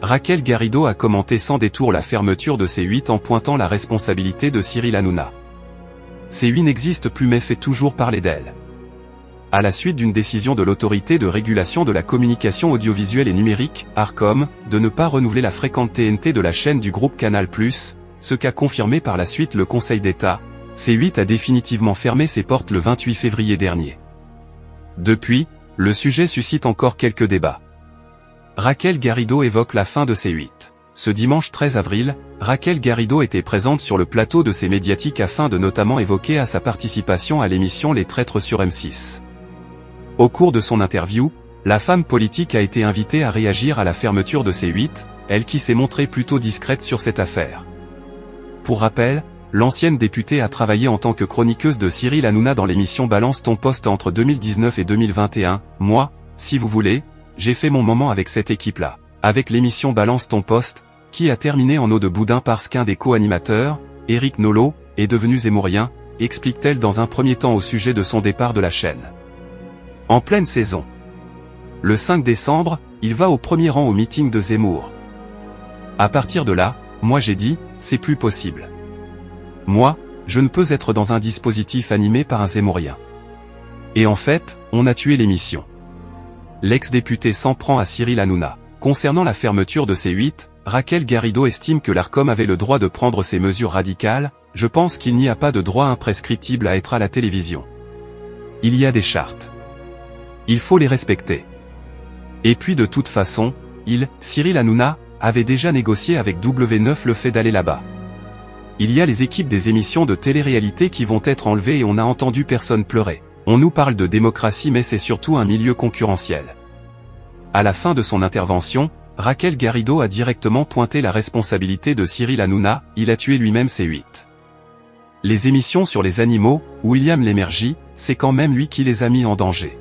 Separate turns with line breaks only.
Raquel Garrido a commenté sans détour la fermeture de C8 en pointant la responsabilité de Cyril Hanouna. C8 n'existe plus mais fait toujours parler d'elle. À la suite d'une décision de l'autorité de régulation de la communication audiovisuelle et numérique, Arcom, de ne pas renouveler la fréquente TNT de la chaîne du groupe Canal+, ce qu'a confirmé par la suite le Conseil d'État, C8 a définitivement fermé ses portes le 28 février dernier. Depuis, le sujet suscite encore quelques débats. Raquel Garrido évoque la fin de C8. Ce dimanche 13 avril, Raquel Garrido était présente sur le plateau de C Médiatique afin de notamment évoquer sa participation à l'émission Les Traîtres sur M6. Au cours de son interview, la femme politique a été invitée à réagir à la fermeture de C8, elle qui s'est montrée plutôt discrète sur cette affaire. Pour rappel, l'ancienne députée a travaillé en tant que chroniqueuse de Cyril Hanouna dans l'émission Balance ton poste entre 2019 et 2021. Moi, si vous voulez, j'ai fait mon moment avec cette équipe-là. Avec l'émission Balance ton poste, qui a terminé en eau de boudin parce qu'un des co-animateurs, Éric Nolot, est devenu zémourien, explique-t-elle dans un premier temps au sujet de son départ de la chaîne. En pleine saison. Le 5 décembre, il va au premier rang au meeting de Zemmour. À partir de là, moi j'ai dit, c'est plus possible. Moi, je ne peux être dans un dispositif animé par un zémourien. Et en fait, on a tué l'émission. L'ex-député s'en prend à Cyril Hanouna. Concernant la fermeture de C8, Raquel Garrido estime que l'Arcom avait le droit de prendre ces mesures radicales. Je pense qu'il n'y a pas de droit imprescriptible à être à la télévision. Il y a des chartes. Il faut les respecter. Et puis de toute façon, Cyril Hanouna, avait déjà négocié avec W9 le fait d'aller là-bas. Il y a les équipes des émissions de télé-réalité qui vont être enlevées et on n'a entendu personne pleurer. On nous parle de démocratie mais c'est surtout un milieu concurrentiel. À la fin de son intervention, Raquel Garrido a directement pointé la responsabilité de Cyril Hanouna, il a tué lui-même C8. Les émissions sur les animaux, William Lémergie, c'est quand même lui qui les a mis en danger.